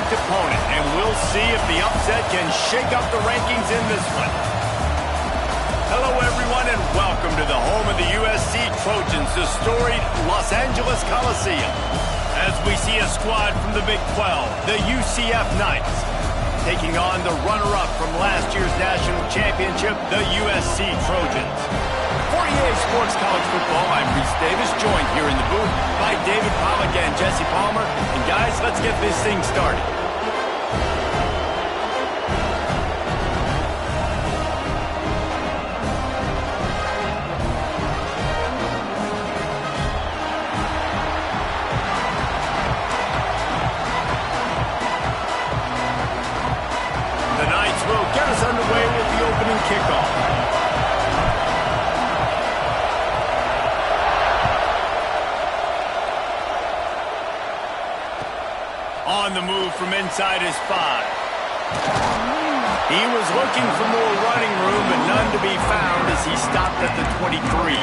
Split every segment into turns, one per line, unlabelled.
ranked opponent, and we'll see if the upset can shake up the rankings in this one. Hello, everyone, and welcome to the home of the USC Trojans, the storied Los Angeles Coliseum. As we see a squad from the Big 12, the UCF Knights, taking on the runner-up from last year's national championship, the USC Trojans. For EA Sports College Football, I'm Reese Davis, joined here in the booth by David Pollack and Jesse Palmer. And guys, let's get this thing started. The Knights will get us underway with the opening kickoff. On the move from inside his 5. He was looking for more running room, but none to be found as he stopped at the 23.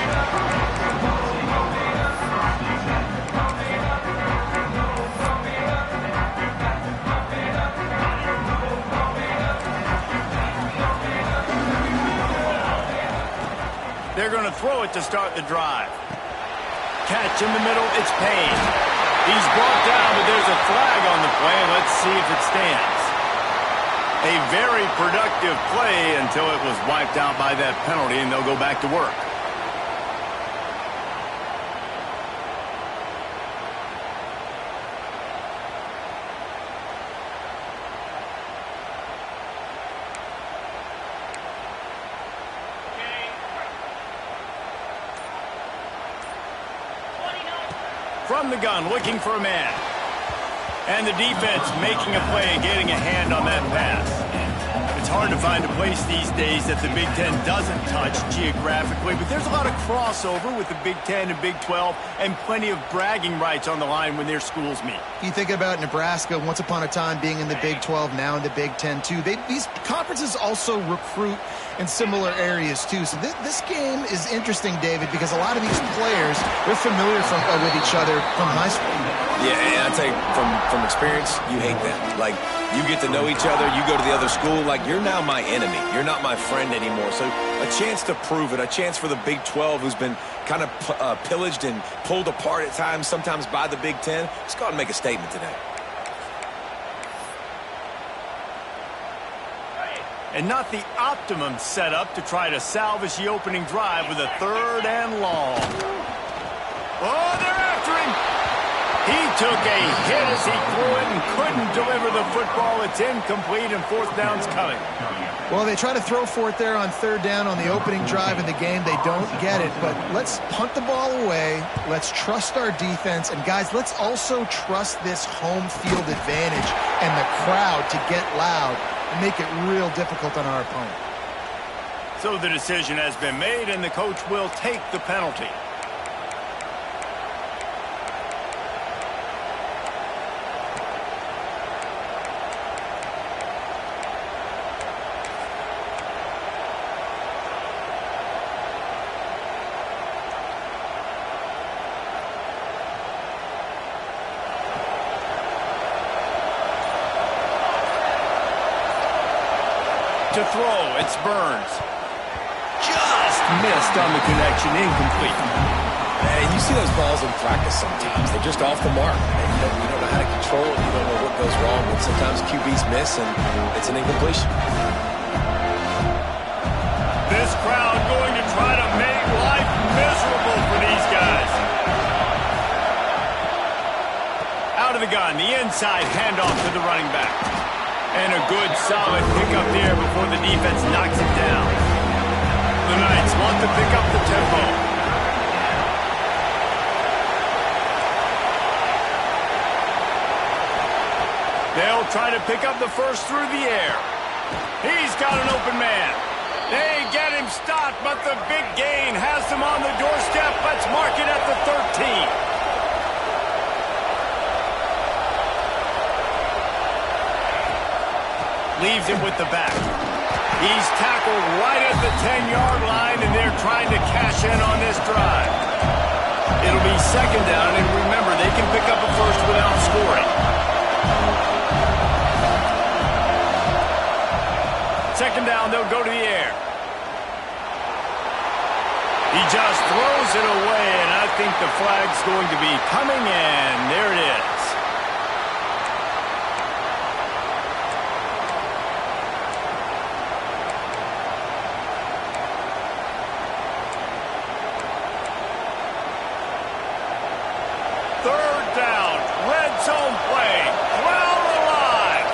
They're going to throw it to start the drive. Catch in the middle, it's Payne. He's brought down, but there's a flag on the play. Let's see if it stands. A very productive play until it was wiped out by that penalty, and they'll go back to work. From the gun, looking for a man. And the defense making a play, getting a hand on that pass. It's hard to find a place these days that the Big Ten doesn't touch geographically, but there's a lot of crossover with the Big Ten and Big 12 and plenty of bragging rights on the line when their schools meet.
You think about Nebraska, once upon a time being in the Big 12, now in the Big 10 too. These conferences also recruit in similar areas too. So this game is interesting, David, because a lot of these players, they're familiar with each other from high school.
Yeah, and I tell you, from experience, you hate that. Like, you get to know each other, you go to the other school, like, you're now my enemy. You're not my friend anymore. So a chance to prove it, a chance for the Big 12, who's been kind of pillaged and pulled apart at times, sometimes by the Big 10. Let's go out and make a statement today.
And not the optimum setup to try to salvage the opening drive with a 3rd and long. Oh, they're after him. He took a hit as he threw it and couldn't deliver the football. It's incomplete, and 4th down's coming.
Well, they try to throw for it there on 3rd down on the opening drive in the game. They don't get it, but let's punt the ball away. Let's trust our defense. And, guys, let's also trust this home field advantage and the crowd to get loud and make it real difficult on our opponent.
So the decision has been made, and the coach will take the penalty. To throw, it's Burns. Just missed on the connection, incomplete.
And you see those balls in practice sometimes. They're just off the mark. And you don't know how to control it. You don't know what goes wrong. But sometimes QBs miss, and it's an incompletion.
This crowd going to try to make life miserable for these guys. Out of the gun, the inside handoff to the running back. And a good, solid pickup there before the defense knocks it down. The Knights want to pick up the tempo. They'll try to pick up the first through the air. He's got an open man. They get him stopped, but the big gain has them on the doorstep. Let's mark it at the 13. Leaves it with the back. He's tackled right at the 10-yard line, and they're trying to cash in on this drive. It'll be 2nd down, and remember, they can pick up a first without scoring. it away, and I think the flag's going to be coming in. There it is. Third down, red zone play, crowd alive.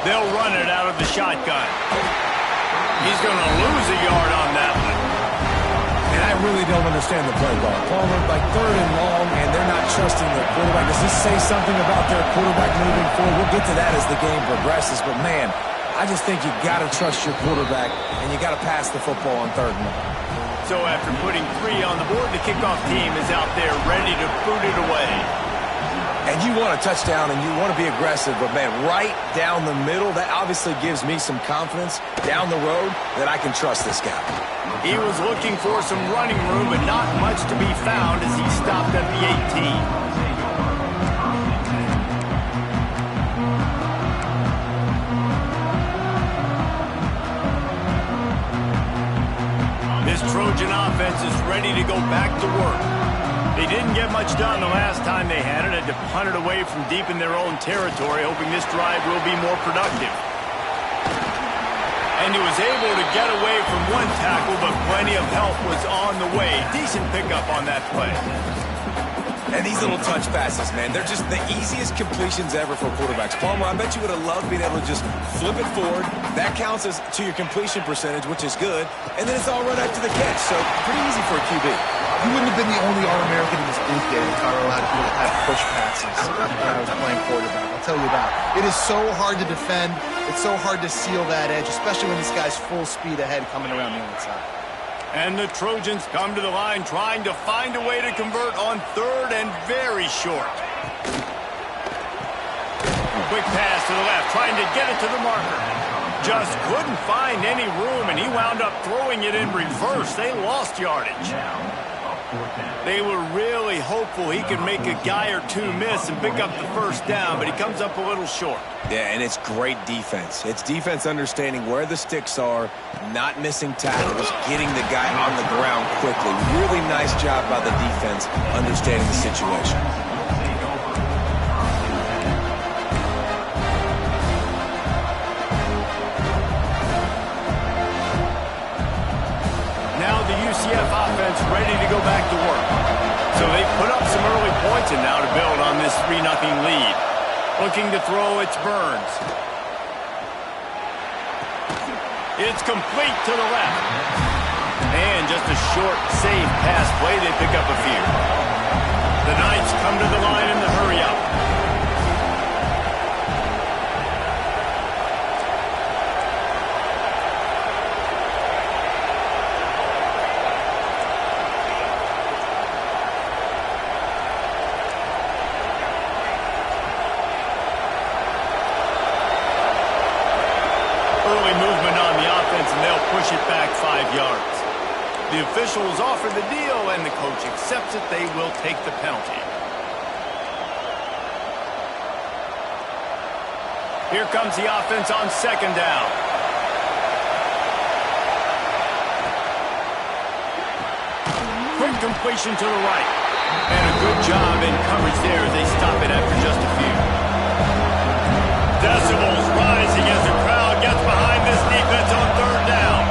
They'll run it out of the shotgun. He's going to lose a yard on that one.
And I really don't understand the play call. Palmer, like 3rd and long, and they're not trusting their quarterback. Does this say something about their quarterback moving forward? We'll get to that as the game progresses, but man, I just think you got to trust your quarterback, and you got to pass the football on 3rd and long.
So after putting 3 on the board, the kickoff team is out there ready to boot it away.
And you want a touchdown and you want to be aggressive, but man, right down the middle, that obviously gives me some confidence down the road that I can trust this guy.
He was looking for some running room, but not much to be found as he stopped at the 18. This Trojan offense is ready to go back to work. They didn't get much done the last time they had it. Had to punt it away from deep in their own territory, hoping this drive will be more productive. And he was able to get away from one tackle, but plenty of help was on the way. Decent pickup on that play.
And these little touch passes, man, they're just the easiest completions ever for quarterbacks. Palmer, I bet you would have loved being able to just flip it forward. That counts as to your completion percentage, which is good. And then it's all run after the catch, so pretty easy for a QB.
You wouldn't have been the only All-American in this booth there in Colorado who would have had push passes when I was playing quarterback. I'll tell you that. It is so hard to defend. It's so hard to seal that edge, especially when this guy's full speed ahead coming around the inside.
And the Trojans come to the line trying to find a way to convert on 3rd and very short. Quick pass to the left, trying to get it to the marker. Just couldn't find any room, and he wound up throwing it in reverse. They lost yardage. They were really hopeful he could make a guy or two miss and pick up the first down, but he comes up a little short.
Yeah, and it's great defense. It's defense understanding where the sticks are, not missing tackles, getting the guy on the ground quickly. Really nice job by the defense understanding the situation.
Now the UCF offense ready to go back to work. So they put up some early points and now to build on this 3-0 lead. Looking to throw, it's Burns. It's complete to the left. And just a short, safe pass play, they pick up a few. The Knights come to the line in the hurry-up. Early movement on the offense, and they'll push it back 5 yards. The officials offer the deal, and the coach accepts it. They will take the penalty. Here comes the offense on 2nd down. Quick completion to the right. And a good job in coverage there as they stop it after just a few. Decibels rising as the crowd gets behind this defense on 3rd down.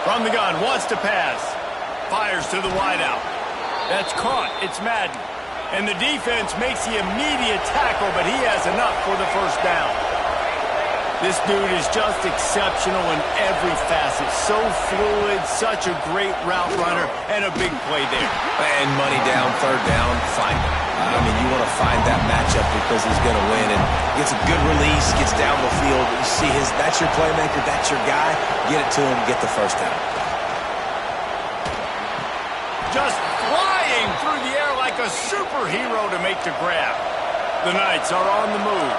From the gun, wants to pass. Fires to the wideout. That's caught. It's Madden. And the defense makes the immediate tackle, but he has enough for the first down. This dude is just exceptional in every facet. So fluid, such a great route runner, and a big play there.
And money down, 3rd down, find him. I mean, you want to find that matchup because he's going to win. And gets a good release, gets down the field. You see that's your playmaker, that's your guy. Get it to him, get the first down.
Just flying through the air like a superhero to make the grab. The Knights are on the move.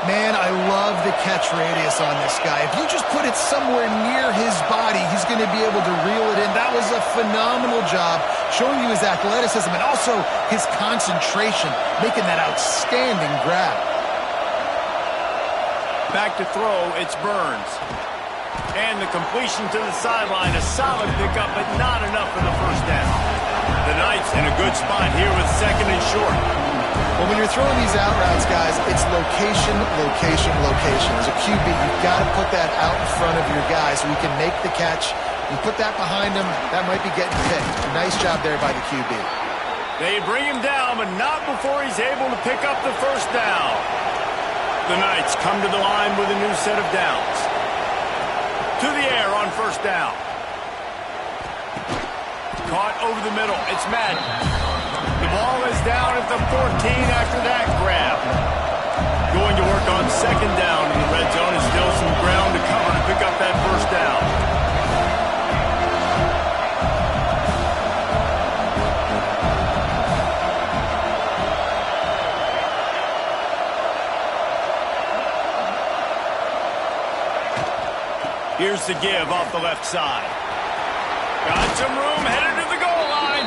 Man, I love the catch radius on this guy. If you just put it somewhere near his body, he's going to be able to reel it in. That was a phenomenal job, showing you his athleticism and also his concentration, making that outstanding grab.
Back to throw, it's Burns. And the completion to the sideline, a solid pickup, but not enough for the first down. The Knights in a good spot here with second and short.
Well, when you're throwing these out routes, guys, it's location, location, location. As a QB, you've got to put that out in front of your guy so he can make the catch. You put that behind him, that might be getting picked. Nice job there by the QB.
They bring him down, but not before he's able to pick up the first down. The Knights come to the line with a new set of downs. To the air on first down. Caught over the middle. It's Madden. The ball is down at the 14 after that grab. Going to work on second down in the red zone and still some ground to cover to pick up that first down. Here's the give off the left side. Got some room, headed to the goal line.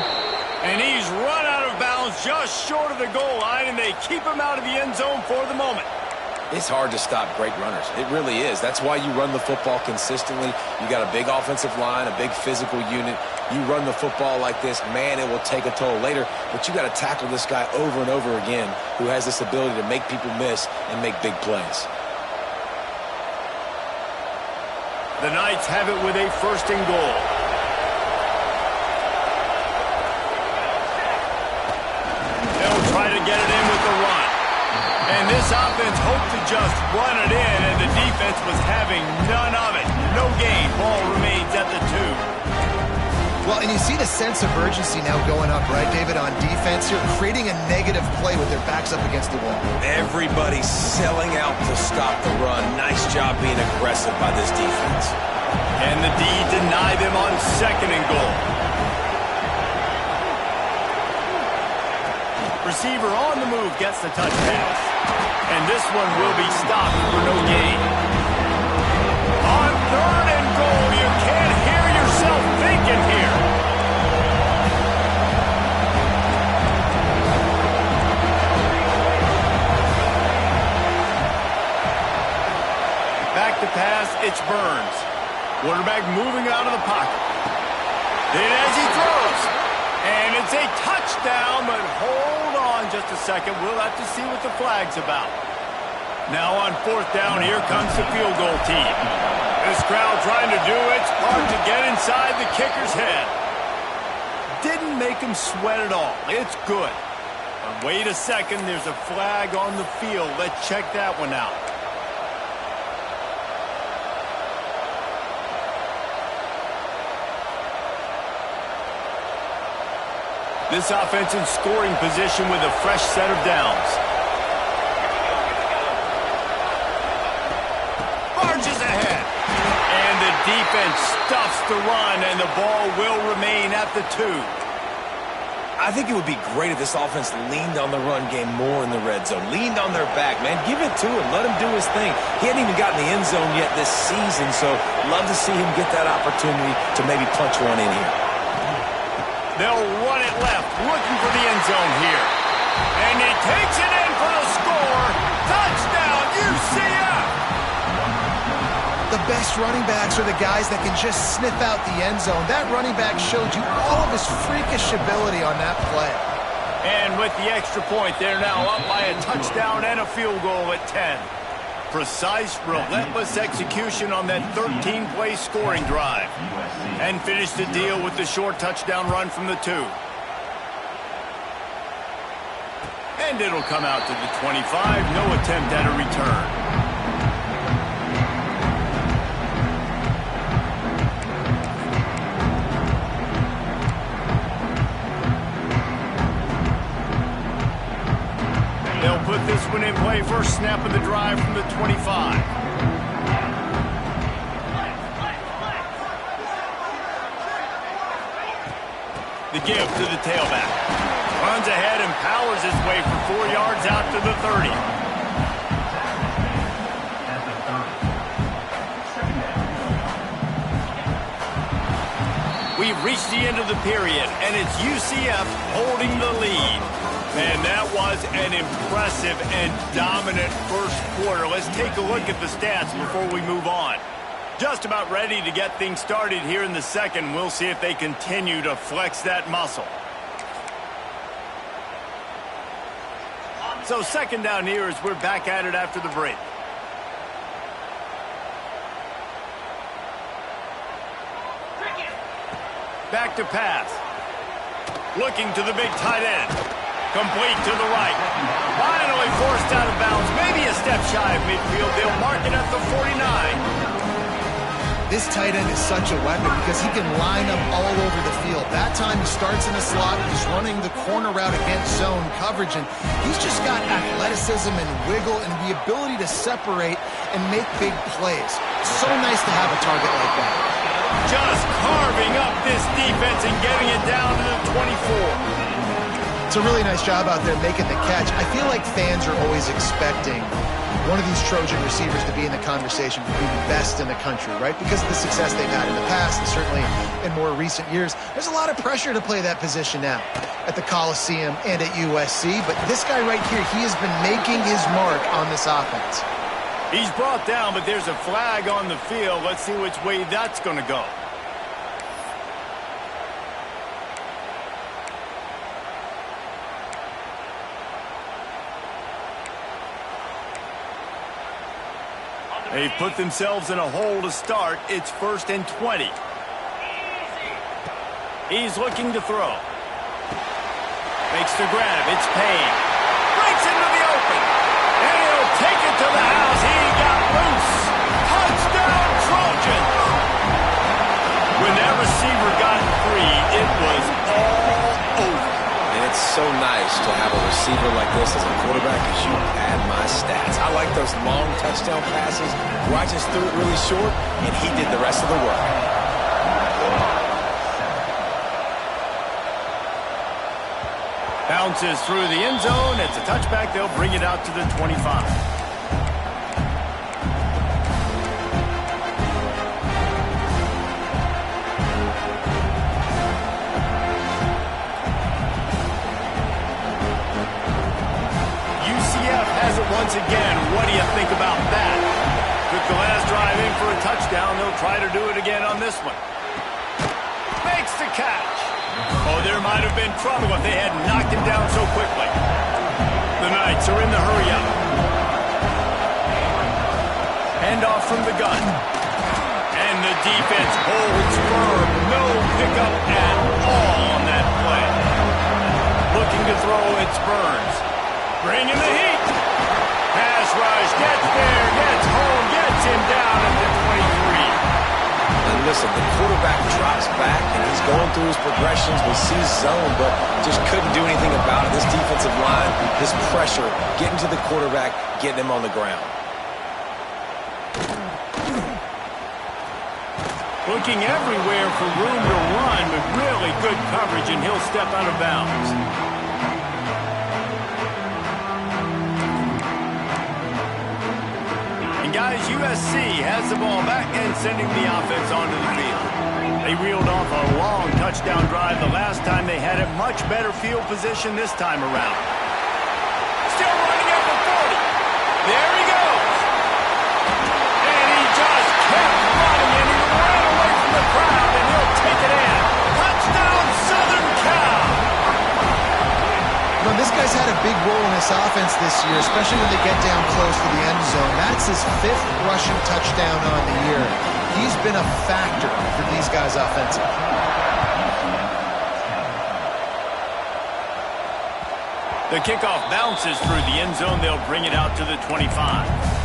And he's run out of bounds just short of the goal line, and they keep him out of the end zone for the moment.
It's hard to stop great runners. It really is. That's why you run the football consistently. You got a big offensive line, a big physical unit. You run the football like this, man, it will take a toll later. But you got to tackle this guy over and over again who has this ability to make people miss and make big plays.
The Knights have it with a first and goal. They'll try to get it in with the run. And this offense hoped to just run it in, and the defense was having none of it. No gain. Ball remains at the 2.
Well, and you see the sense of urgency now going up, right, David, on defense here, creating a negative play with their backs up against the wall.
Everybody's selling out to stop the run. Nice job being aggressive by this defense.
And the D deny them on second and goal. Receiver on the move gets the touch pass. And this one will be stopped for no gain. On third and goal, you can't hear yourself thinking here. Back to pass, it's Burns. Quarterback moving out of the pocket. Then as he throws, and it's a touchdown, but hold on just a second. We'll have to see what the flag's about. Now on fourth down, here comes the field goal team. This crowd trying to do its part to get inside the kicker's head. Didn't make him sweat at all. It's good. But wait a second, there's a flag on the field. Let's check that one out. This offense in scoring position with a fresh set of downs. Marches ahead. And the defense stuffs the run, and the ball will remain at the 2.
I think it would be great if this offense leaned on the run game more in the red zone. Leaned on their back, man. Give it to him. Let him do his thing. He hadn't even gotten the end zone yet this season, so love to see him get that opportunity to maybe punch one in here.
They'll run it left, looking for the end zone here. And he takes it in for the score. Touchdown, UCF!
The best running backs are the guys that can just sniff out the end zone. That running back showed you all of his freakish ability on that play.
And with the extra point, they're now up by a touchdown and a field goal at 10. Precise, relentless execution on that 13-play scoring drive. And finish the deal with the short touchdown run from the 2. And it'll come out to the 25. No attempt at a return. They'll put this one in play. First snap of the drive from the 25. The give to the tailback. Runs ahead and powers his way for 4 yards out to the 30. We've reached the end of the period, and it's UCF holding the lead. Man, that was an impressive and dominant first quarter. Let's take a look at the stats before we move on. Just about ready to get things started here in the second. We'll see if they continue to flex that muscle. So second down here as we're back at it after the break. Back to pass. Looking to the big tight end. Complete to the right. Finally forced out of bounds. Maybe a step shy of midfield. They'll mark it at the 49.
This tight end is such a weapon because he can line up all over the field. That time he starts in the slot. He's running the corner route against zone coverage, and he's just got athleticism and wiggle and the ability to separate and make big plays. So nice to have a target like that.
Just carving up this defense and getting it down to the 24.
It's a really nice job out there making the catch. I feel like fans are always expecting one of these Trojan receivers to be in the conversation for being best in the country, right? Because of the success they've had in the past and certainly in more recent years. There's a lot of pressure to play that position now at the Coliseum and at USC. But this guy right here, he has been making his mark on this offense.
He's brought down, but there's a flag on the field. Let's see which way that's going to go. They've put themselves in a hole to start. It's 1st and 20. He's looking to throw. Makes the grab. It's Payne. Breaks into the open. And he'll take it to the house. He got loose. Touchdown, Trojans. When that receiver got free, it was all over.
And it's so nice to have a receiver like this as a quarterback because you add my stats. I like those long touchdown passes where I just threw it really short and he did the rest of the work.
Bounces through the end zone. It's a touchback. They'll bring it out to the 25. Once again, what do you think about that? Took the last drive in for a touchdown. They'll try to do it again on this one. Makes the catch. Oh, there might have been trouble if they had knocked him down so quickly. The Knights are in the hurry-up. Handoff from the gun. And the defense holds firm. No pickup at all on that play. Looking to throw, it's Burns. Bringing the heat. Pass rush, gets there, gets home, gets him down at the 23.
And listen, the quarterback drops back, and he's going through his progressions. We see zone, but just couldn't do anything about it. This defensive line, this pressure, getting to the quarterback, getting him on the ground.
Looking everywhere for room to run, with really good coverage, and he'll step out of bounds. Guys, USC has the ball back and sending the offense onto the field. They reeled off a long touchdown drive the last time. They had a much better field position this time around. Still running at the 40. There he goes. And he just kept running, and he ran away from the crowd, and he'll take it in. Touchdown, Southern Cal.
You know, this guy's had a big role in this offense this year, especially when they get down close to the end zone. That's his 5th rushing touchdown on the year. He's been a factor for these guys offensively.
The kickoff bounces through the end zone. They'll bring it out to the 25.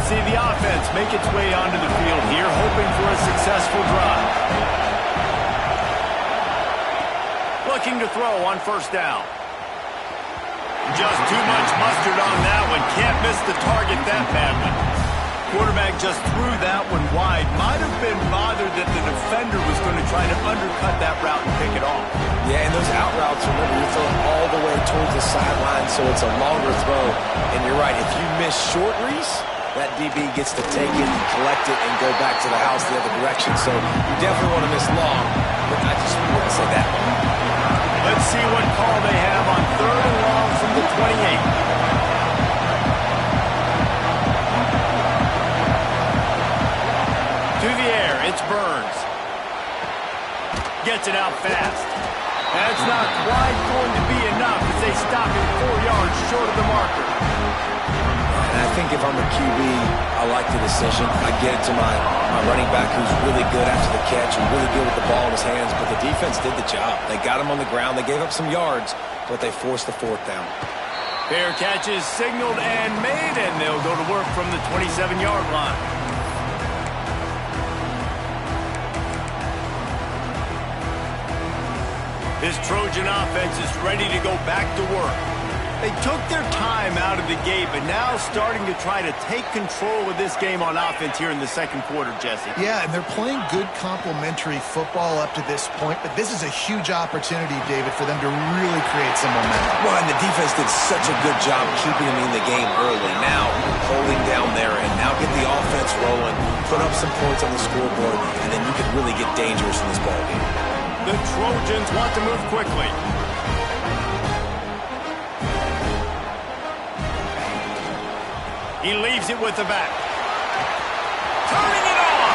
See the offense make its way onto the field here, hoping for a successful drive. Looking to throw on 1st down. Just too much mustard on that one. Can't miss the target that badly. Quarterback just threw that one wide. Might have been bothered that the defender was going to try to undercut that route and pick it off.
Yeah, and those out routes, remember, you're throwing all the way towards the sideline, so it's a longer throw. And you're right, if you miss short, Reese, that DB gets to take it and collect it and go back to the house the other direction. So you definitely want to miss long, but I just wouldn't say that one.
Let's see what call they have on 3rd and long from the 28. To the air, it's Burns. Gets it out fast. That's not quite going to be enough as they stop him 4 yards short of the marker.
And I think if I'm a QB, I like the decision. I get it to my running back who's really good after the catch and really good with the ball in his hands, but the defense did the job. They got him on the ground. They gave up some yards, but they forced the 4th down.
Fair catch is signaled and made, and they'll go to work from the 27-yard line. This Trojan offense is ready to go back to work. They took their time out of the gate, but now starting to try to take control of this game on offense here in the 2nd quarter, Jesse.
Yeah, and they're playing good complementary football up to this point, but this is a huge opportunity, David, for them to really create some momentum.
Well, and the defense did such a good job keeping them in the game early. Now, holding down there and now get the offense rolling, put up some points on the scoreboard, and then you can really get dangerous in this ball game.
The Trojans want to move quickly. He leaves it with the back. Turning it on.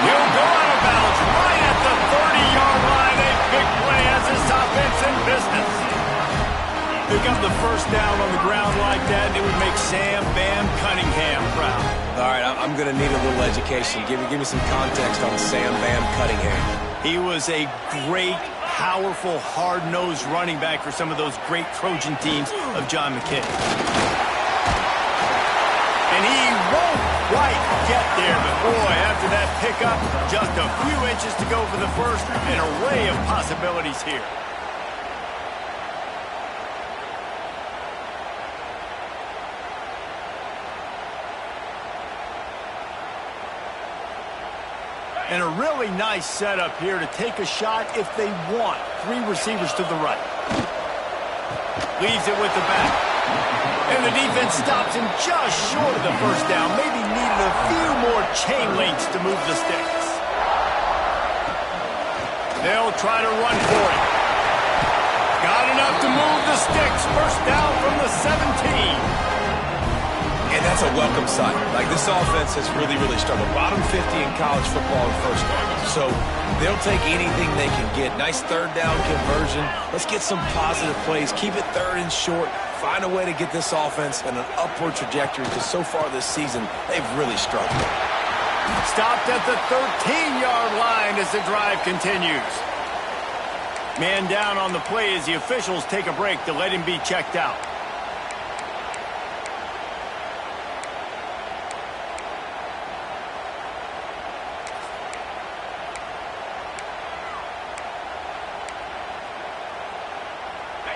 He'll go out of bounds right at the 30-yard line. A big play as this offense in business. Pick up the 1st down on the ground like that, and it would make Sam Bam Cunningham proud.
All right, I'm going to need a little education. Give me some context on Sam Bam Cunningham.
He was a great, powerful, hard-nosed running back for some of those great Trojan teams of John McKay. And he won't quite get there, but boy, after that pickup, just a few inches to go for the 1st, an array of possibilities here. And a really nice setup here to take a shot if they want. 3 receivers to the right. Leaves it with the back. And the defense stops him just short of the 1st down. Maybe needed a few more chain links to move the sticks. They'll try to run for it. Got enough to move the sticks. 1st down from the 17.
And that's a welcome sight. Like, this offense has really struggled. Bottom 50 in college football in 1st down. So they'll take anything they can get. Nice 3rd down conversion. Let's get some positive plays. Keep it 3rd and short. Find a way to get this offense in an upward trajectory, because so far this season, they've really struggled.
Stopped at the 13-yard line as the drive continues. Man down on the play as the officials take a break to let him be checked out.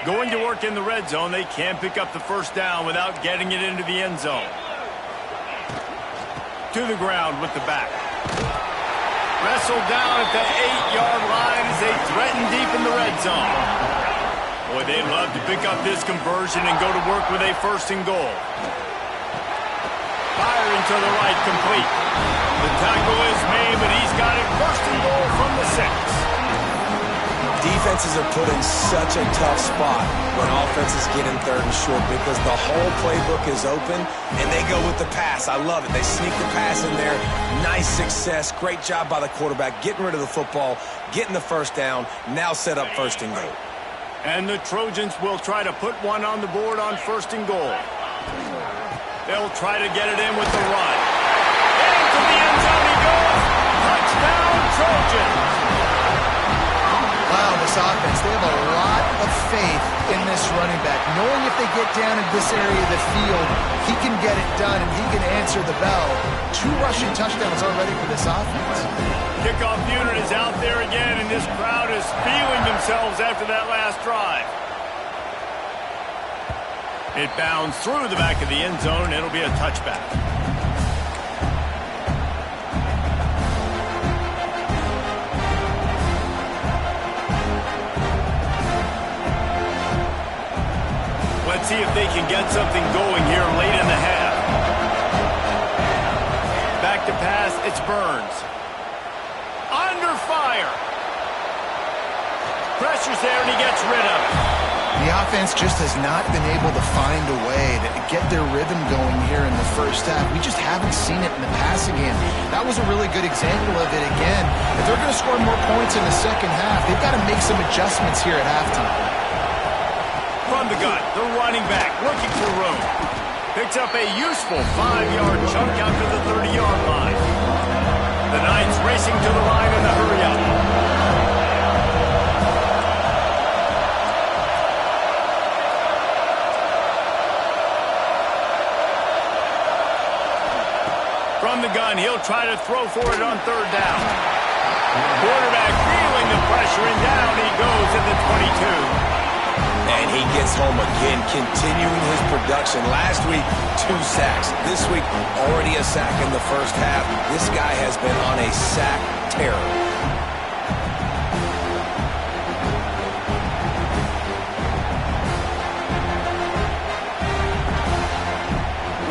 Going to work in the red zone. They can't pick up the 1st down without getting it into the end zone. To the ground with the back. Wrestled down at the 8-yard line as they threaten deep in the red zone. Boy, they'd love to pick up this conversion and go to work with a 1st and goal. Firing to the right, complete. The tackle is made, but he's got it 1st and goal from the 6.
Defenses are put in such a tough spot when offenses get in 3rd and short, because the whole playbook is open and they go with the pass. I love it. They sneak the pass in there. Nice success. Great job by the quarterback getting rid of the football, getting the 1st down, now set up 1st and goal.
And the Trojans will try to put one on the board on 1st and goal. They'll try to get it in with the run. Into the end zone he goes. Touchdown, Trojans.
Wow, this offense, they have a lot of faith in this running back. Knowing if they get down in this area of the field, he can get it done and he can answer the bell. 2 rushing touchdowns already for this offense.
Kickoff unit is out there again, and this crowd is feeling themselves after that last drive. It bounds through the back of the end zone, and it'll be a touchback. Let's see if they can get something going here late in the half. to pass. It's Burns. Under fire. Pressure's there, and he gets rid of it.
The offense just has not been able to find a way to get their rhythm going here in the first half. We just haven't seen it in the passing game. That was a really good example of it again. If they're going to score more points in the second half, they've got to make some adjustments here at halftime.
From the gun, the running back looking for room. Picks up a useful 5-yard chunk out to the 30-yard line. The Knights racing to the line in a hurry-up. From the gun, he'll try to throw for it on third down. Quarterback feeling the pressure, and down he goes at the 22.
And he gets home again, continuing his production. Last week, 2 sacks. This week, already a sack in the first half. This guy has been on a sack terror.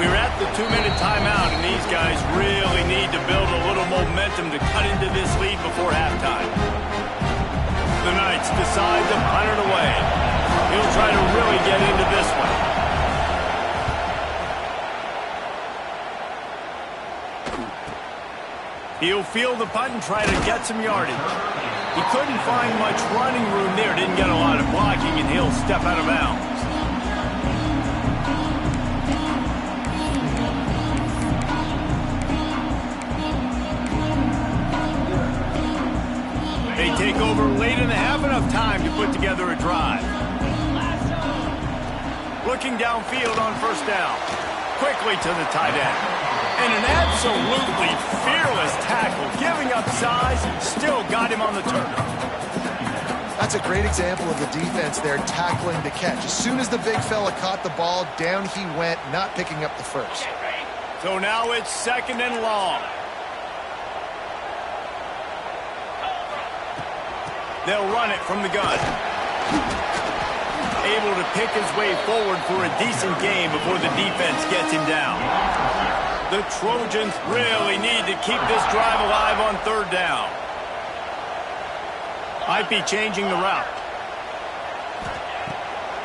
We're at the 2-minute timeout, and these guys really need to build a little momentum to cut into this lead before halftime. The Knights decide to punt it away. He'll try to really get into this one. He'll field the punt and try to get some yardage. He couldn't find much running room there, didn't get a lot of blocking, and he'll step out of bounds. They take over late in the half, enough time to put together a drive. Looking downfield on first down. Quickly to the tight end. And an absolutely fearless tackle. Giving up size, still got him on the turn.
That's a great example of the defense there tackling the catch. As soon as the big fella caught the ball, down he went, not picking up the first.
So now it's 2nd and long. They'll run it from the gun. Able to pick his way forward for a decent game before the defense gets him down. The Trojans really need to keep this drive alive on third down. Might be changing the route.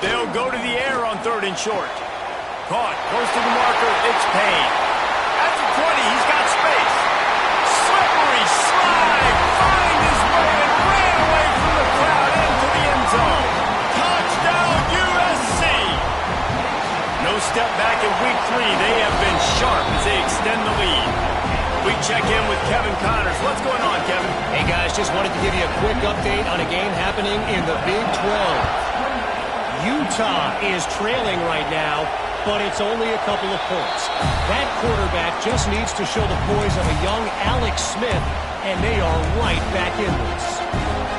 They'll go to the air on 3rd and short. Caught, close to the marker, it's Payne. At the 20, he's got space. Slippery slide, find his way and ran away from the crowd into the end zone. Touchdown, USC! No step back in week 3. They have been sharp as they extend the lead. We check in with Kevin Connors. What's going on, Kevin?
Hey, guys, just wanted to give you a quick update on a game happening in the Big 12. Utah is trailing right now, but it's only a couple of points. That quarterback just needs to show the poise of a young Alex Smith, and they are right back in this.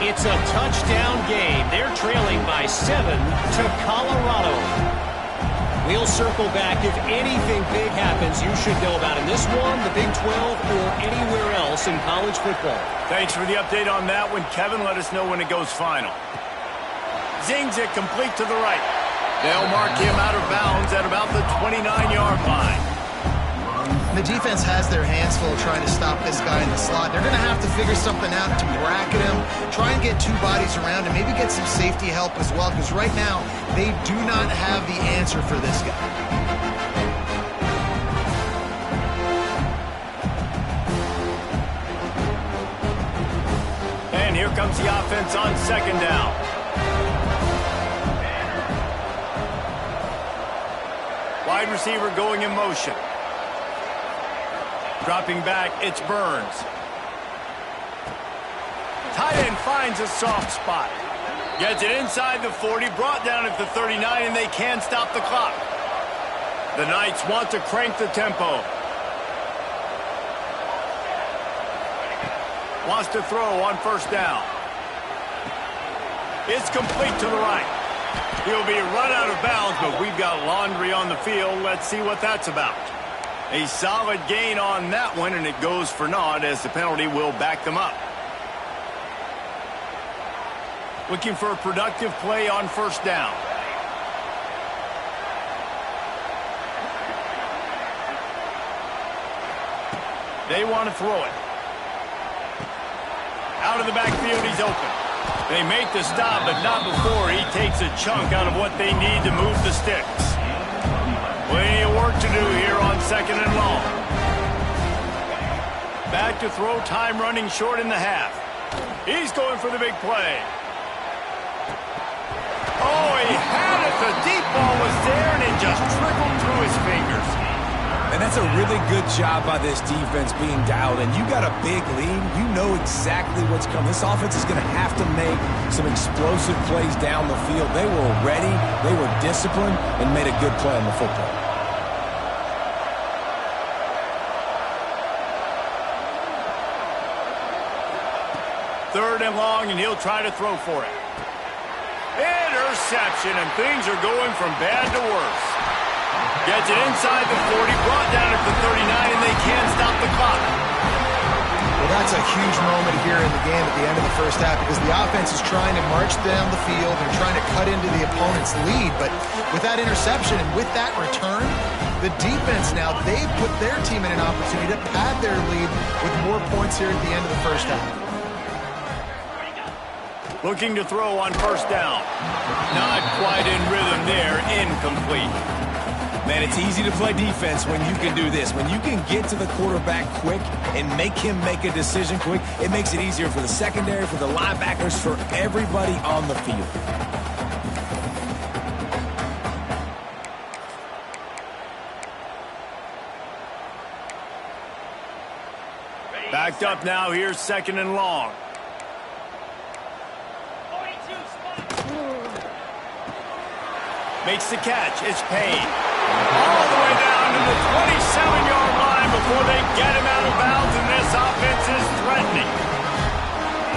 It's a touchdown game. They're trailing by 7 to Colorado. We'll circle back. If anything big happens, you should know about in this one, the Big 12, or anywhere else in college football.
Thanks for the update on that one, Kevin. Let us know when it goes final. Zings it complete to the right. They'll mark him out of bounds at about the 29-yard line.
The defense has their hands full trying to stop this guy in the slot. They're going to have to figure something out to bracket him, try and get 2 bodies around him, maybe get some safety help as well, because right now they do not have the answer for this guy.
And here comes the offense on 2nd down. Wide receiver going in motion. Dropping back, it's Burns. Tight end finds a soft spot. Gets it inside the 40, brought down at the 39, and they can stop the clock. The Knights want to crank the tempo. Wants to throw on first down. It's complete to the right. He'll be run out of bounds, but we've got laundry on the field. Let's see what that's about. A solid gain on that one, and it goes for naught as the penalty will back them up. Looking for a productive play on first down. They want to throw it. Out of the backfield, he's open. They make the stop, but not before he takes a chunk out of what they need to move the sticks. Plenty of work to do here on 2nd and long. Back to throw, time running short in the half. He's going for the big play. Oh, he had it. The deep ball was there, and it just trickled through his fingers.
And that's a really good job by this defense being dialed in. You got a big lead. You know exactly what's coming. This offense is going to have to make some explosive plays down the field. They were ready, they were disciplined, and made a good play on the football.
Third and long, and he'll try to throw for it. Interception, and things are going from bad to worse. Gets it inside the 40, brought down at the 39, and they can't stop the clock.
Well, that's a huge moment here in the game at the end of the first half because the offense is trying to march down the field and trying to cut into the opponent's lead. But with that interception and with that return, the defense now, they've put their team in an opportunity to pad their lead with more points here at the end of the first half.
Looking to throw on first down. Not quite in rhythm there. Incomplete.
Man, it's easy to play defense when you can do this. When you can get to the quarterback quick and make him make a decision quick, it makes it easier for the secondary, for the linebackers, for everybody on the field.
Backed up now. Here's 2nd and long. Makes the catch. It's Payne. All the way down to the 27-yard line before they get him out of bounds, and this offense is threatening.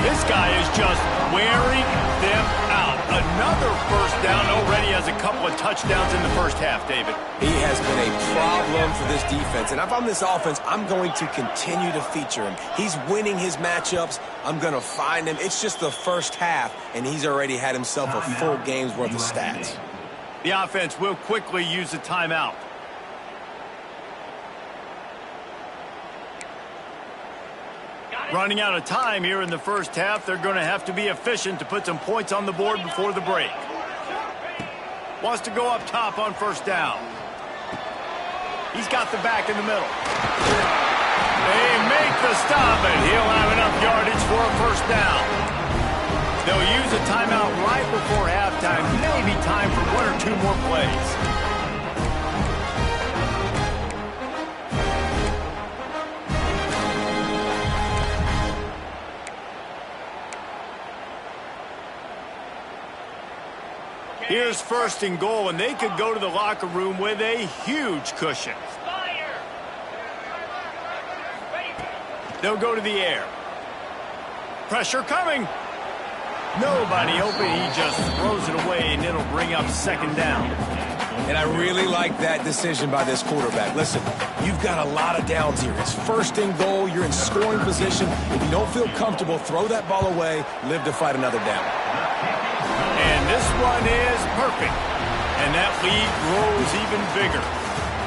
This guy is just wearing them out. Another first down. Already has a couple of touchdowns in the first half, David.
He has been a problem for this defense, and if I'm this offense, I'm going to continue to feature him. He's winning his matchups. I'm going to find him. It's just the first half, and he's already had himself a full game's worth of stats.
The offense will quickly use a timeout. Running out of time here in the first half. They're going to have to be efficient to put some points on the board before the break. Wants to go up top on first down. He's got the back in the middle. They make the stop, and he'll have enough yardage for a first down. They'll use a timeout right before halftime. Maybe time for one or two more plays. Here's 1st and goal, and they could go to the locker room with a huge cushion. They'll go to the air. Pressure coming. Nobody open. He just throws it away, and it'll bring up 2nd down.
And I really like that decision by this quarterback. Listen, you've got a lot of downs here. It's 1st and goal. You're in scoring position. If you don't feel comfortable, throw that ball away. Live to fight another down.
And this one is perfect. And that lead grows even bigger.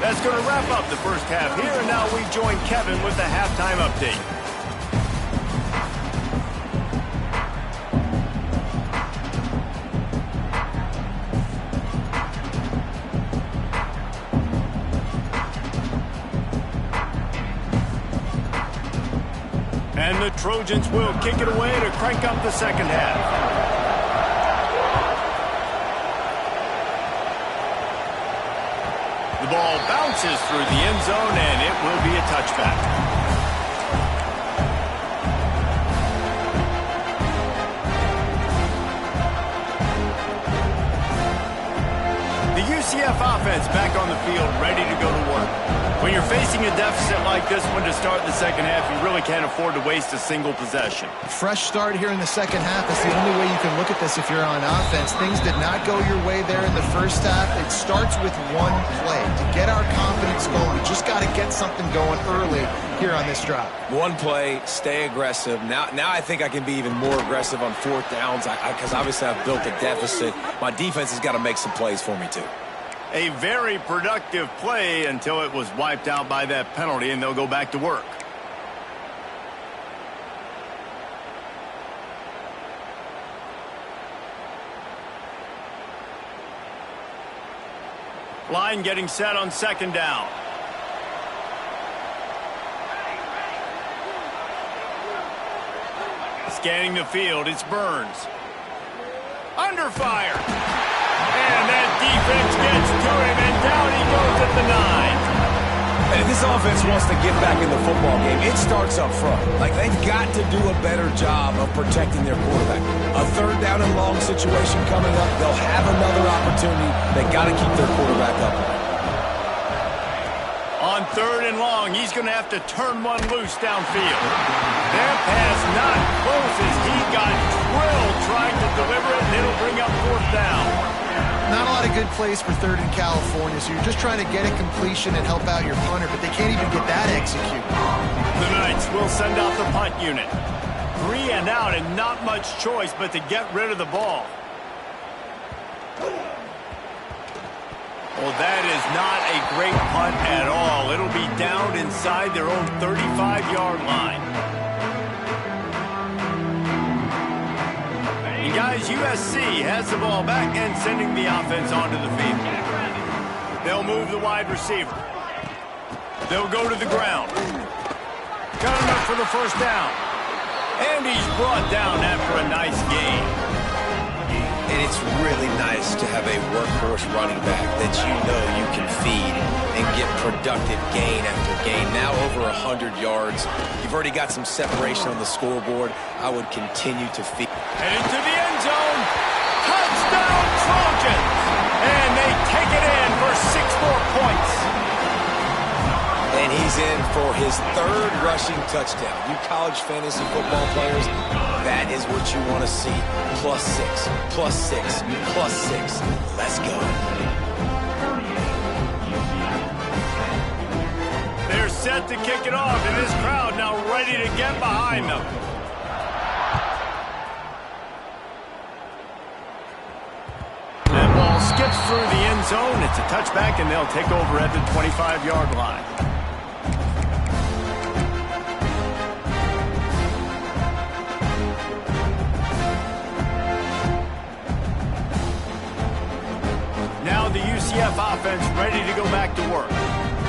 That's going to wrap up the first half here. And now we join Kevin with the halftime update. And the Trojans will kick it away to crank up the second half. The ball bounces through the end zone, and it will be a touchback. The UCF offense back on the field, ready to go to work. When you're facing a deficit like this one to start the second half, you really can't afford to waste a single possession.
Fresh start here in the second half is the only way you can look at this if you're on offense. Things did not go your way there in the first half. It starts with one play. To get our confidence going, we just got to get something going early here on this drive. One play, stay aggressive. Now I think I can be even more aggressive on 4th downs because obviously I've built a deficit. My defense has got to make some plays for me too.
A very productive play until it was wiped out by that penalty, and they'll go back to work. Line getting set on second down. Scanning the field, it's Burns. Under fire. And that defense gets to him, and down he goes at the 9.
And if this offense wants to get back in the football game, it starts up front. Like, they've got to do a better job of protecting their quarterback. A third down and long situation coming up. They'll have another opportunity. They got to keep their quarterback up.
On third and long, he's going to have to turn one loose downfield. That pass not close as he got drilled trying to deliver it, and it'll bring up fourth down.
Not a lot of good plays for third in California, so you're just trying to get a completion and help out your punter, but they can't even get that executed.
The Knights will send out the punt unit. 3 and out, and not much choice but to get rid of the ball. Well, that is not a great punt at all. It'll be down inside their own 35-yard line. And guys, USC has the ball back and sending the offense onto the field. They'll move the wide receiver. They'll go to the ground. Got enough for the first down. And he's brought down after a nice gain.
And it's really nice to have a workhorse running back that you know you can feed and get productive gain after gain. Now over 100 yards. You've already got some separation on the scoreboard. I would continue to feed.
And into the end zone. Touchdown Trojans. And they take it in for 6 more points.
And he's in for his third rushing touchdown. You college fantasy football players, that is what you want to see. +6, +6, +6. Let's go.
They're set to kick it off, and this crowd now ready to get behind them. That ball skips through the end zone. It's a touchback, and they'll take over at the 25-yard line. Now the UCF offense ready to go back to work.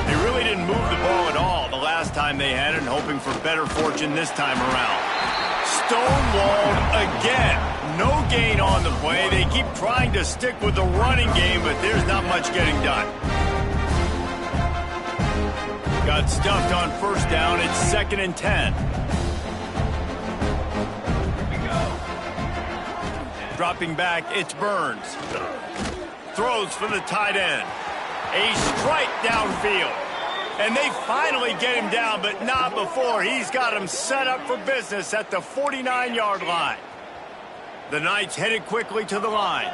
They really didn't move the ball at all the last time they had it, and hoping for better fortune this time around. Stonewalled again. No gain on the play. They keep trying to stick with the running game, but there's not much getting done. Got stuffed on first down. It's 2nd and 10. Dropping back, it's Burns. Throws for the tight end. A strike downfield. And they finally get him down, but not before. He's got him set up for business at the 49-yard line. The Knights headed quickly to the line.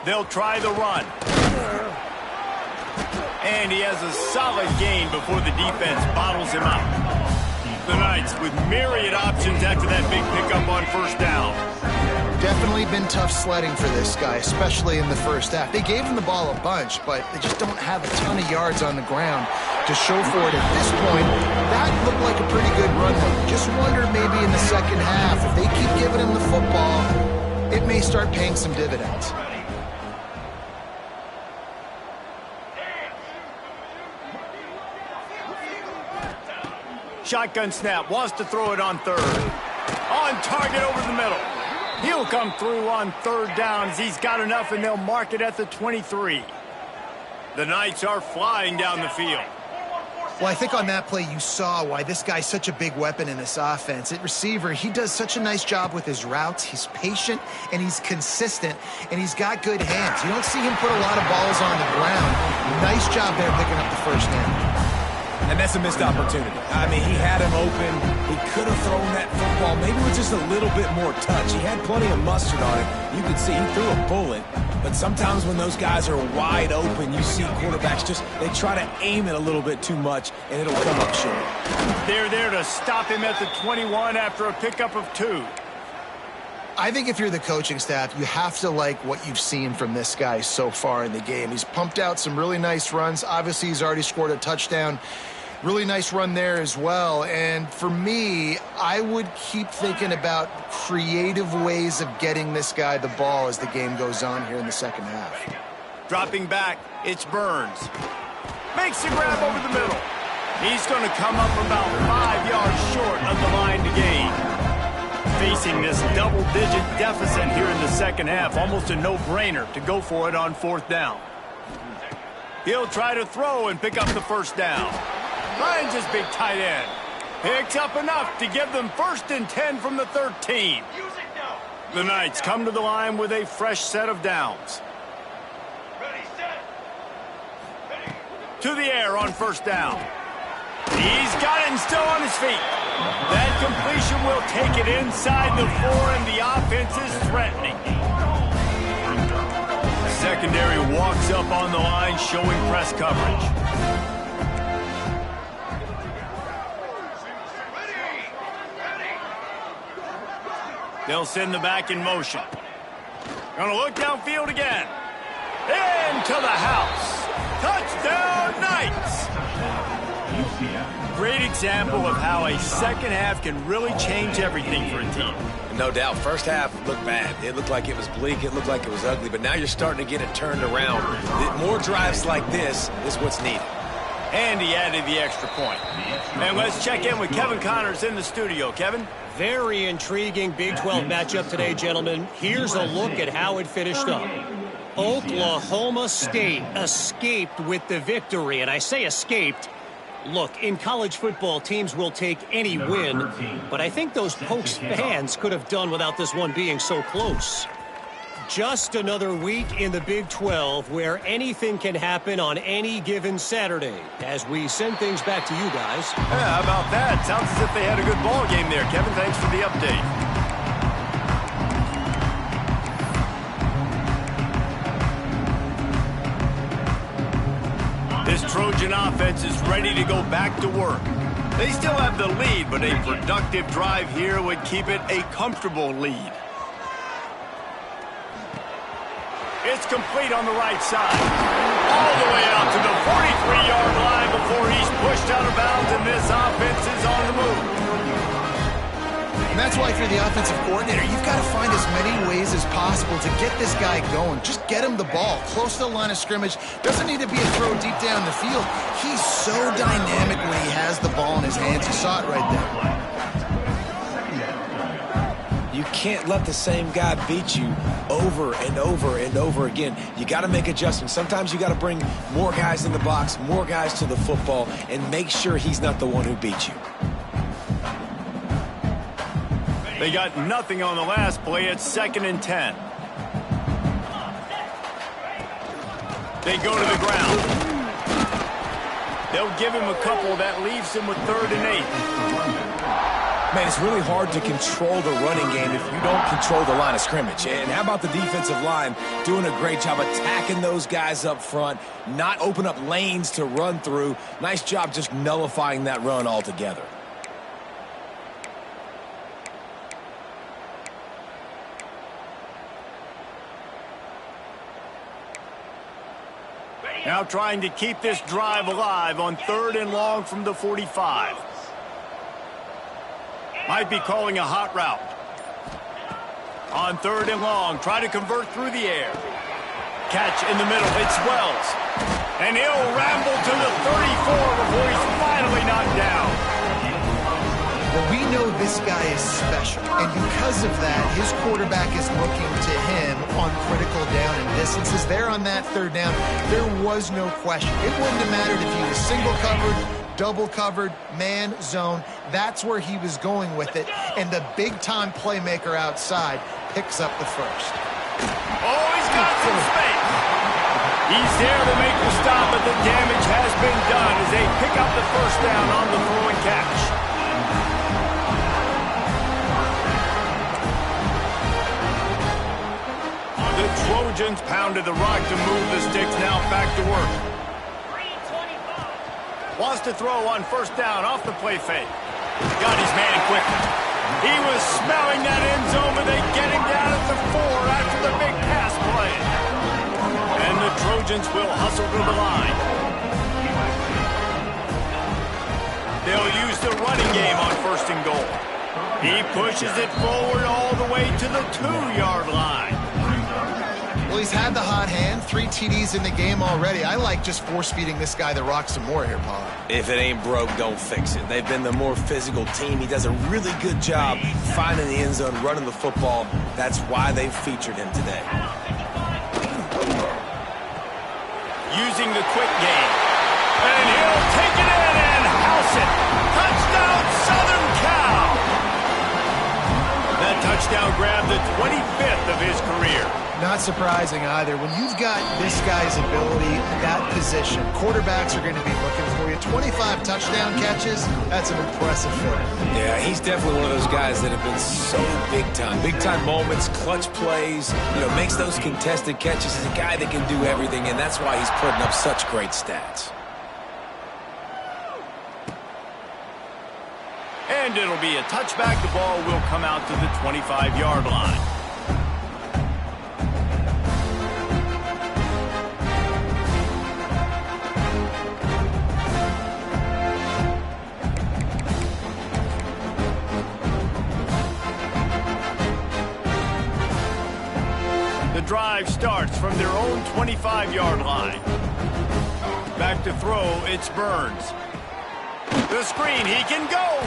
They'll try the run. And he has a solid gain before the defense bottles him out. The Knights with myriad options after that big pickup on first down.
Definitely been tough sledding for this guy, especially in the first half. They gave him the ball a bunch, but they just don't have a ton of yards on the ground to show for it at this point. That looked like a pretty good run, though. Just wonder maybe in the second half, if they keep giving him the football, it may start paying some dividends.
Shotgun snap, wants to throw it on third. On target over the middle. He'll come through on third down as he's got enough, and they'll mark it at the 23. The Knights are flying down the field.
Well, I think on that play you saw why this guy's such a big weapon in this offense. At receiver, he does such a nice job with his routes. He's patient, and he's consistent, and he's got good hands. You don't see him put a lot of balls on the ground. Nice job there picking up the first down.
And that's a missed opportunity. I mean, he had him open. He could have thrown that football maybe with just a little bit more touch. He had plenty of mustard on it. You could see he threw a bullet. But sometimes when those guys are wide open, you see quarterbacks they try to aim it a little bit too much, and it'll come up short.
They're there to stop him at the 21 after a pickup of 2.
I think if you're the coaching staff, you have to like what you've seen from this guy so far in the game. He's pumped out some really nice runs. Obviously, he's already scored a touchdown. Really nice run there as well. And for me, I would keep thinking about creative ways of getting this guy the ball as the game goes on here in the second half.
Dropping back, it's Burns. Makes the grab over the middle. He's going to come up about 5 yards short of the line to gain. Facing this double-digit deficit here in the second half, almost a no-brainer to go for it on fourth down. He'll try to throw and pick up the first down. Finds his big tight end. Picks up enough to give them 1st and 10 from the 13. The Knights come to the line with a fresh set of downs. To the air on first down. He's got it and still on his feet. That completion will take it inside the 4, and the offense is threatening. Secondary walks up on the line, showing press coverage. They'll send the back in motion. Gonna look downfield again. Into the house. Touchdown, Knights! Great example of how a second half can really change everything for a team.
No doubt. First half looked bad. It looked like it was bleak. It looked like it was ugly. But now you're starting to get it turned around. More drives like this is what's needed.
And he added the extra point. And let's check in with Kevin Connors in the studio. Kevin?
Very intriguing Big 12 matchup today, gentlemen. Here's a look at how it finished up. Oklahoma State escaped with the victory. And I say escaped. Look, in college football, teams will take any win, but I think those Pokes fans could have done without this one being so close. Just another week in the Big 12 where anything can happen on any given Saturday. As we send things back to you guys.
Yeah, how about that? Sounds as if they had a good ball game there. Kevin, thanks for the update. This Trojan offense is ready to go back to work. They still have the lead, but a productive drive here would keep it a comfortable lead. It's complete on the right side. All the way out to the 43-yard line before he's pushed out of bounds, and this offense is on the move.
And that's why if you're the offensive coordinator, you've got to find as many ways as possible to get this guy going. Just get him the ball close to the line of scrimmage. Doesn't need to be a throw deep down the field. He's so dynamic when he has the ball in his hands. You saw it right there.
You can't let the same guy beat you over and over and over again. You got to make adjustments. Sometimes you got to bring more guys in the box, more guys to the football, and make sure he's not the one who beat you.
They got nothing on the last play. It's 2nd and 10. They go to the ground. They'll give him a couple. That leaves him with 3rd and 8.
Man, it's really hard to control the running game if you don't control the line of scrimmage. And how about the defensive line doing a great job attacking those guys up front, not open up lanes to run through. Nice job just nullifying that run altogether.
Now trying to keep this drive alive on 3rd and long from the 45. Might be calling a hot route. On 3rd and long, try to convert through the air. Catch in the middle, it's Wells. And he'll ramble to the 34 before he's finally knocked down.
Well, we know this guy is special, and because of that, his quarterback is looking to him on critical down and distances. There on that 3rd down, there was no question. It wouldn't have mattered if he was single covered, double covered, man, zone. That's where he was going with it, and the big-time playmaker outside picks up the first.
Oh, he's got some space. He's there to make the stop, but the damage has been done as they pick up the first down on the throw and catch. The Trojans pounded the rock to move the sticks, now back to work. Wants to throw on 1st down off the play fake. Got his man quickly. He was smelling that end zone, but they get him down at the 4 after the big pass play. And the Trojans will hustle to the line. They'll use the running game on 1st and goal. He pushes it forward all the way to the 2-yard line.
Well, he's had the hot hand, 3 TDs in the game already. I like just force-feeding this guy the rock some more here, Paul.
If it ain't broke, don't fix it. They've been the more physical team. He does a really good job finding the end zone, running the football. That's why they've featured him today.
Using the quick game. And he'll take it in and house it. Touchdown, Southern Cal. That touchdown grabbed the 25th of his career.
Not surprising either. When you've got this guy's ability at that position, quarterbacks are going to be looking for you. 25 touchdown catches, that's an impressive feat.
Yeah, he's definitely one of those guys that have been so big time. Big time moments, clutch plays, makes those contested catches. He's a guy that can do everything, and that's why he's putting up such great stats.
And it'll be a touchback. The ball will come out to the 25-yard line. The drive starts from their own 25-yard line. Back to throw, it's Burns. The screen, he can go!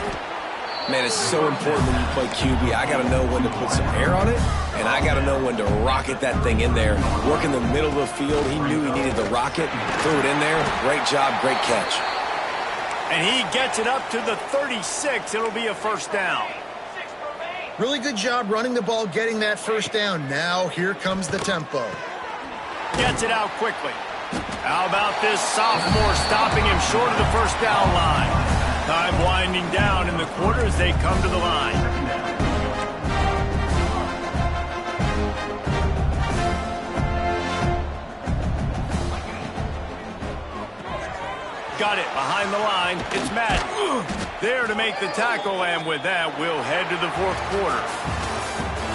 Man, it's so important when you play QB. I got to know when to put some air on it, and I got to know when to rocket that thing in there. Work in the middle of the field. He knew he needed the rocket, threw it in there. Great job, great catch.
And he gets it up to the 36. It'll be a first down.
Really good job running the ball, getting that first down. Now here comes the tempo.
Gets it out quickly. How about this sophomore stopping him short of the first down line? Time winding down in the quarter as they come to the line. Got it behind the line. It's Madden. There to make the tackle, and with that, we'll head to the fourth quarter.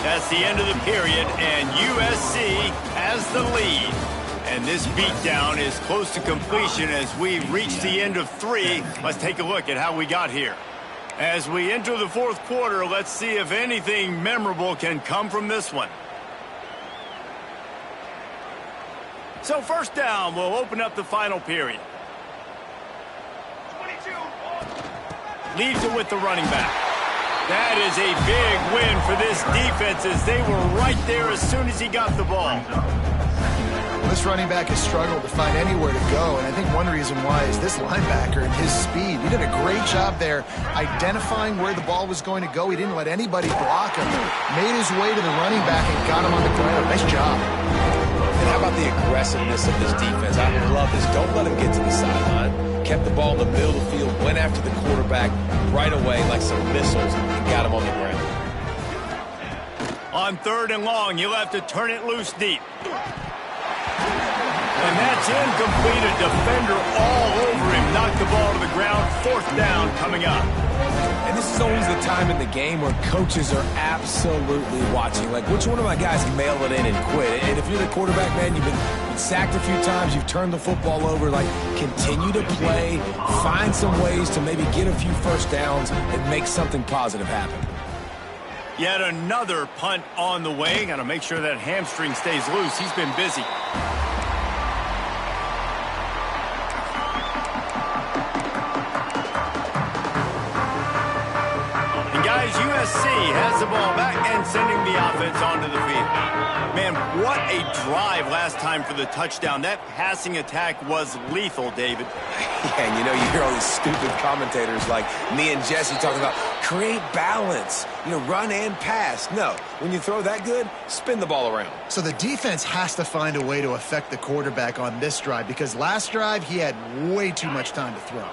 That's the end of the period, and USC has the lead. And this beatdown is close to completion as we reach the end of 3. Let's take a look at how we got here. As we enter the fourth quarter, let's see if anything memorable can come from this one. So first down, we'll open up the final period. 22. Leaves it with the running back. That is a big win for this defense as they were right there as soon as he got the ball.
This running back has struggled to find anywhere to go, and I think one reason why is this linebacker and his speed. He did a great job there identifying where the ball was going to go. He didn't let anybody block him. Made his way to the running back and got him on the ground. Nice job.
And how about the aggressiveness of this defense? I love this. Don't let him get to the sideline. Kept the ball in the middle of the field, went after the quarterback right away like some missiles, and got him on the ground.
On 3rd and long, you'll have to turn it loose deep. And that's incomplete. A defender all over him. Knocked the ball to the ground. 4th down coming up.
And this is always the time in the game where coaches are absolutely watching. Like, which one of my guys mail it in and quit? And if you're the quarterback, man, you've been sacked a few times. You've turned the football over. Like, continue to play. Find some ways to maybe get a few first downs and make something positive happen.
Yet another punt on the way. Got to make sure that hamstring stays loose. He's been busy. USC has the ball back and sending the offense onto the field. Man, what a drive last time for the touchdown. That passing attack was lethal, David.
Yeah, and you hear all these stupid commentators like me and Jesse talking about create balance, run and pass. No, when you throw that good, spin the ball around.
So the defense has to find a way to affect the quarterback on this drive because last drive he had way too much time to throw.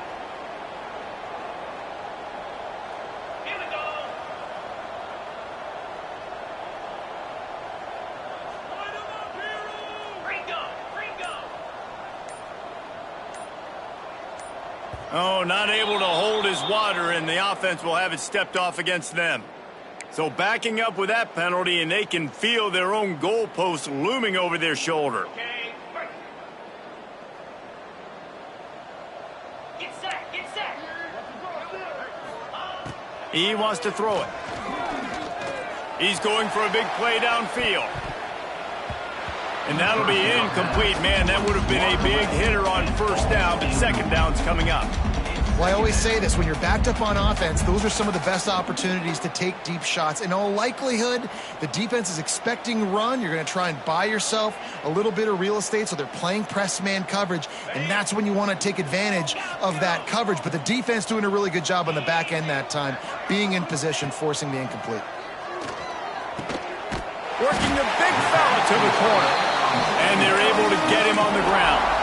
Oh, not able to hold his water, and the offense will have it stepped off against them. So backing up with that penalty, and they can feel their own goalpost looming over their shoulder. Get set. He wants to throw it. He's going for a big play downfield. And that'll be incomplete. Man, that would have been a big hitter on first down, but second down's coming up.
Well, I always say this, when you're backed up on offense, those are some of the best opportunities to take deep shots. In all likelihood, the defense is expecting run. You're going to try and buy yourself a little bit of real estate, so they're playing press man coverage, and that's when you want to take advantage of that coverage. But the defense doing a really good job on the back end that time, being in position, forcing the incomplete.
Working the big fella to the corner, and they're able to get him on the ground.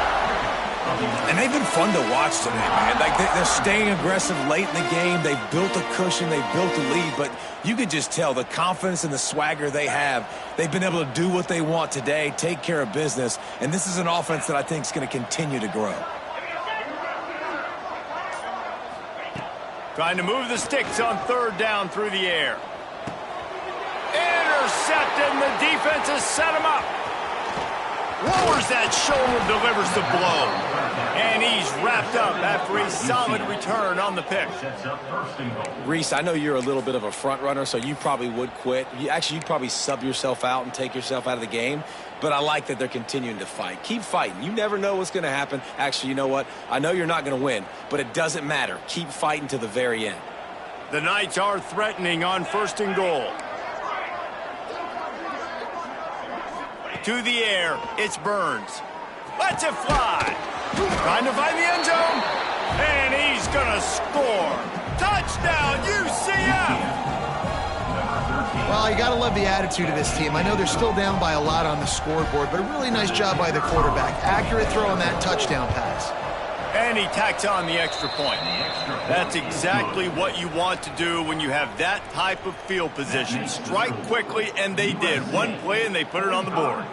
And they've been fun to watch today, man. Like they're staying aggressive late in the game. They've built a cushion. They've built a lead. But you could just tell the confidence and the swagger they have. They've been able to do what they want today, take care of business. And this is an offense that I think is going to continue to grow.
Trying to move the sticks on third down through the air. Intercepted, and the defense has set him up. Lowers that shoulder, delivers the blow. And he's wrapped up after a solid return on the pick.
Reese, I know you're a little bit of a front runner, so you probably would quit. You'd probably sub yourself out and take yourself out of the game. But I like that they're continuing to fight. Keep fighting. You never know what's going to happen. Actually, you know what? I know you're not going to win, but it doesn't matter. Keep fighting to the very end.
The Knights are threatening on first and goal. To the air, it's Burns. Lets it fly. Trying to find the end zone. And he's going to score. Touchdown, UCF!
Well, you got to love the attitude of this team. I know they're still down by a lot on the scoreboard, but a really nice job by the quarterback. Accurate throw on that touchdown pass.
And he tacks on the extra point. That's exactly what you want to do when you have that type of field position. Strike quickly, and they did. One play, and they put it on the board.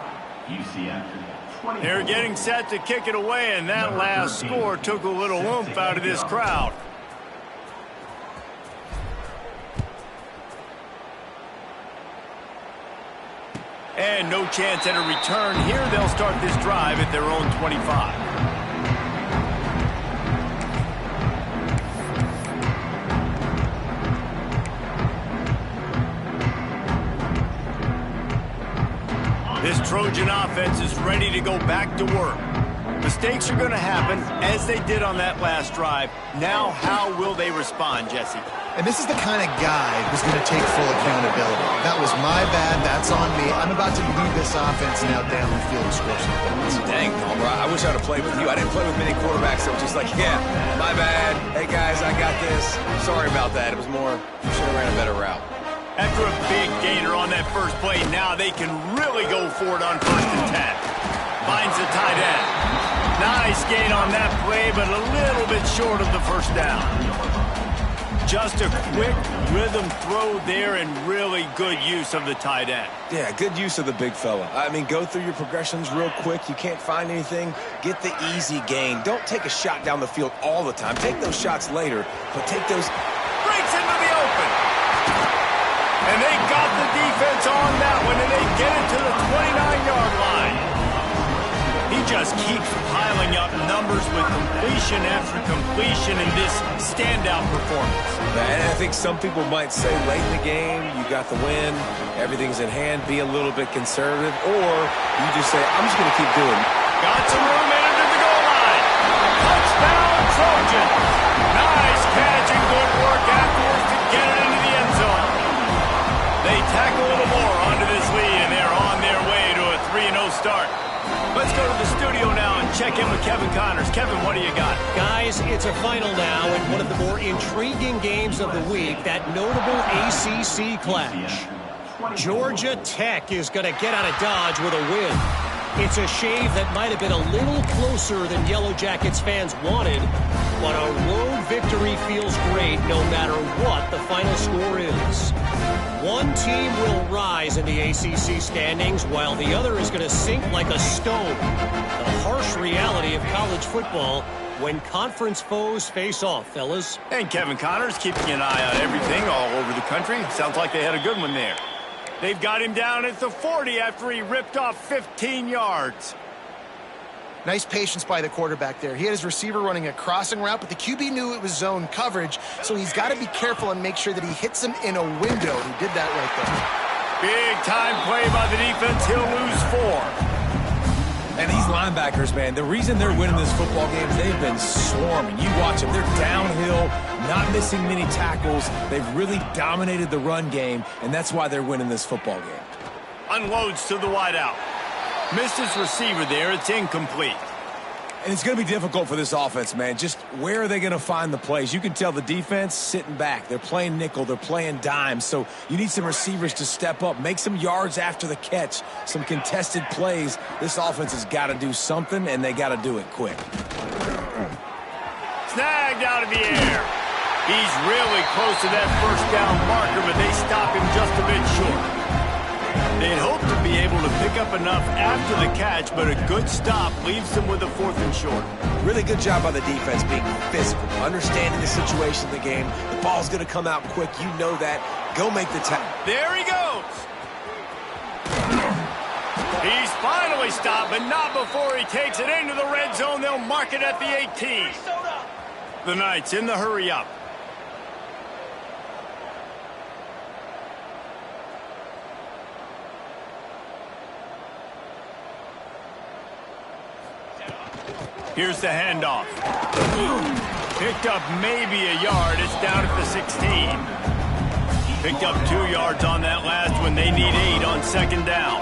They're getting set to kick it away, and that last score took a little oomph out of this crowd. And no chance at a return here. They'll start this drive at their own 25. This Trojan offense is ready to go back to work. Mistakes are going to happen, as they did on that last drive. Now, how will they respond, Jesse?
And this is the kind of guy who's going to take full accountability. That was my bad. That's on me. I'm about to lead this offense now down the field and score some points.
Dang, Palmer, I wish I would have played with you. I didn't play with many quarterbacks that were just like, yeah, my bad. Hey, guys, I got this. Sorry about that. It was more, should have ran a better route.
After a big gainer on that first play, now they can really go for it on first and 10. Finds the tight end. Nice gain on that play, but a little bit short of the first down. Just a quick rhythm throw there and really good use of the tight end.
Yeah, good use of the big fella. I mean, go through your progressions real quick. You can't find anything. Get the easy gain. Don't take a shot down the field all the time. Take those shots later, but take those.
Breaks into the open. And they got the defense on that one, and they get it to the 29-yard line. He just keeps piling up numbers with completion after completion in this standout performance.
And I think some people might say late in the game, you got the win, everything's in hand, be a little bit conservative, or you just say, I'm just going to keep doing it.
Got some room in under the goal line. Touchdown, Trojan. Nice catch and good work afterwards to get it into the end zone. They tack a little more onto this lead, and they're on their way to a 3-0 start. Let's go to the studio now and check in with Kevin Connors. Kevin, what do you got?
Guys, it's a final now in one of the more intriguing games of the week, that notable ACC clash. Georgia Tech is going to get out of Dodge with a win. It's a shave that might have been a little closer than Yellow Jackets fans wanted, but a road victory feels great no matter what the final score is. One team will rise in the ACC standings while the other is going to sink like a stone. The harsh reality of college football when conference foes face off, fellas.
And Kevin Connors keeping an eye on everything all over the country. Sounds like they had a good one there. They've got him down at the 40 after he ripped off 15 yards.
Nice patience by the quarterback there. He had his receiver running a crossing route, but the QB knew it was zone coverage, so he's got to be careful and make sure that he hits him in a window. He did that right there.
Big time play by the defense. He'll lose 4.
And these linebackers, man, the reason they're winning this football game is they've been swarming. You watch them. They're downhill, not missing many tackles. They've really dominated the run game, and that's why they're winning this football game.
Unloads to the wideout. Missed his receiver there. It's incomplete.
And it's going to be difficult for this offense, man. Just where are they going to find the plays? You can tell the defense sitting back. They're playing nickel. They're playing dime. So you need some receivers to step up, make some yards after the catch, some contested plays. This offense has got to do something, and they got to do it quick.
Snagged out of the air. He's really close to that first down marker, but they stop him just a bit short. They'd hope to be able to pick up enough after the catch, but a good stop leaves them with a 4th and short.
Really good job by the defense being physical, understanding the situation of the game. The ball's going to come out quick. You know that. Go make the tackle.
There he goes. He's finally stopped, but not before he takes it into the red zone. They'll mark it at the 18. The Knights in the hurry up. Here's the handoff. Picked up maybe a yard. It's down at the 16. Picked up 2 yards on that last one. They need 8 on 2nd down.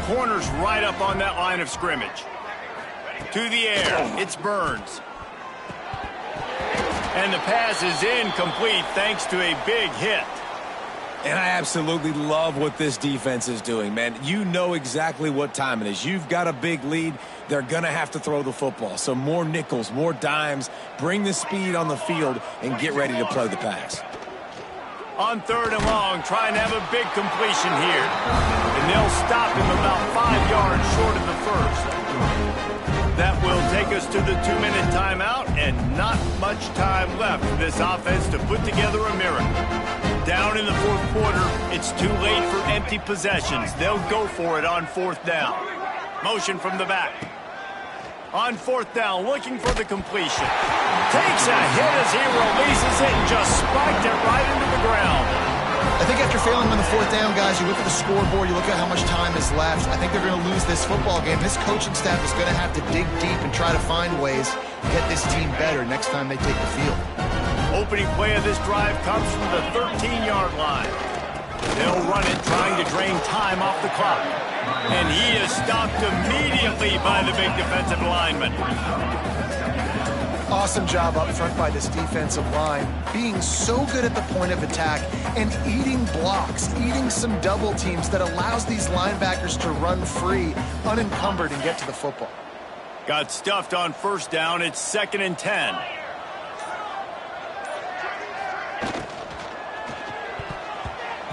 Corner's right up on that line of scrimmage. To the air. It's Burns. And the pass is incomplete thanks to a big hit.
And I absolutely love what this defense is doing, man. You know exactly what time it is. You've got a big lead. They're going to have to throw the football. So more nickels, more dimes. Bring the speed on the field and get ready to play the pass.
On 3rd and long, trying to have a big completion here. And they'll stop him about 5 yards short of the first. That will take us to the 2-minute timeout, and not much time left for this offense to put together a miracle. Down in the 4th quarter, it's too late for empty possessions. They'll go for it on 4th down. Motion from the back. On 4th down, looking for the completion. Takes a hit as he releases it and just spiked it right into the ground.
I think after failing on the 4th down, guys, you look at the scoreboard, you look at how much time is left. I think they're going to lose this football game. This coaching staff is going to have to dig deep and try to find ways to get this team better next time they take the field.
Opening play of this drive comes from the 13-yard line. They'll run it, trying to drain time off the clock. And he is stopped immediately by the big defensive lineman.
Awesome job up front by this defensive line, being so good at the point of attack and eating blocks, eating some double teams that allows these linebackers to run free, unencumbered, and get to the football.
Got stuffed on 1st down. It's 2nd and 10.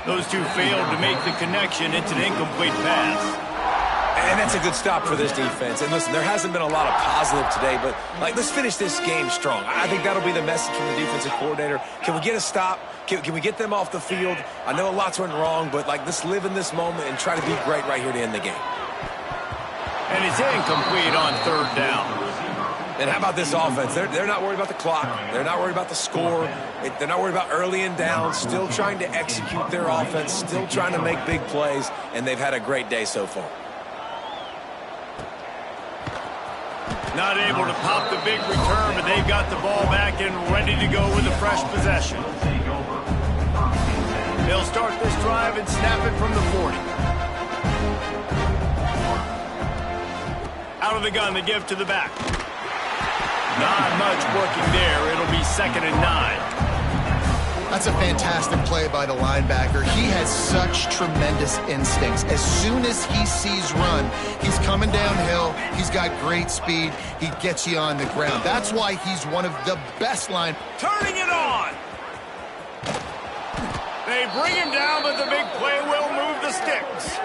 Those two failed to make the connection. It's an incomplete pass.
And that's a good stop for this defense. And listen, there hasn't been a lot of positive today, but let's finish this game strong. I think that'll be the message from the defensive coordinator. Can we get a stop? Can we get them off the field? I know a lot's went wrong, but let's live in this moment and try to be great right here to end the game.
And it's incomplete on 3rd down.
And how about this offense? They're not worried about the clock. They're not worried about the score. They're not worried about early and down. Still trying to execute their offense. Still trying to make big plays. And they've had a great day so far.
Not able to pop the big return, but they've got the ball back and ready to go with a fresh possession. They'll start this drive and snap it from the 40. Out of the gun, they give to the back. Not much working there. It'll be 2nd and 9.
That's a fantastic play by the linebacker. He has such tremendous instincts. As soon as he sees run, he's coming downhill. He's got great speed. He gets you on the ground. That's why he's one of the best line.
Turning it on. They bring him down, but the big play will move the sticks.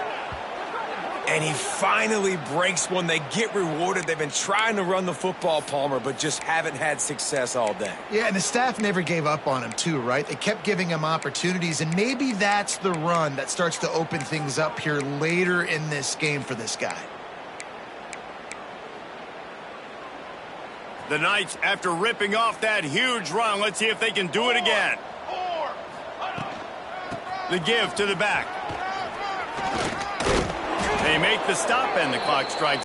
And he finally breaks one. They get rewarded. They've been trying to run the football, Palmer, but just haven't had success all day.
Yeah, and the staff never gave up on him, too, right? They kept giving him opportunities, and maybe that's the run that starts to open things up here later in this game for this guy.
The Knights, after ripping off that huge run, let's see if they can do it again. The give to the back. They make the stop, and the clock strikes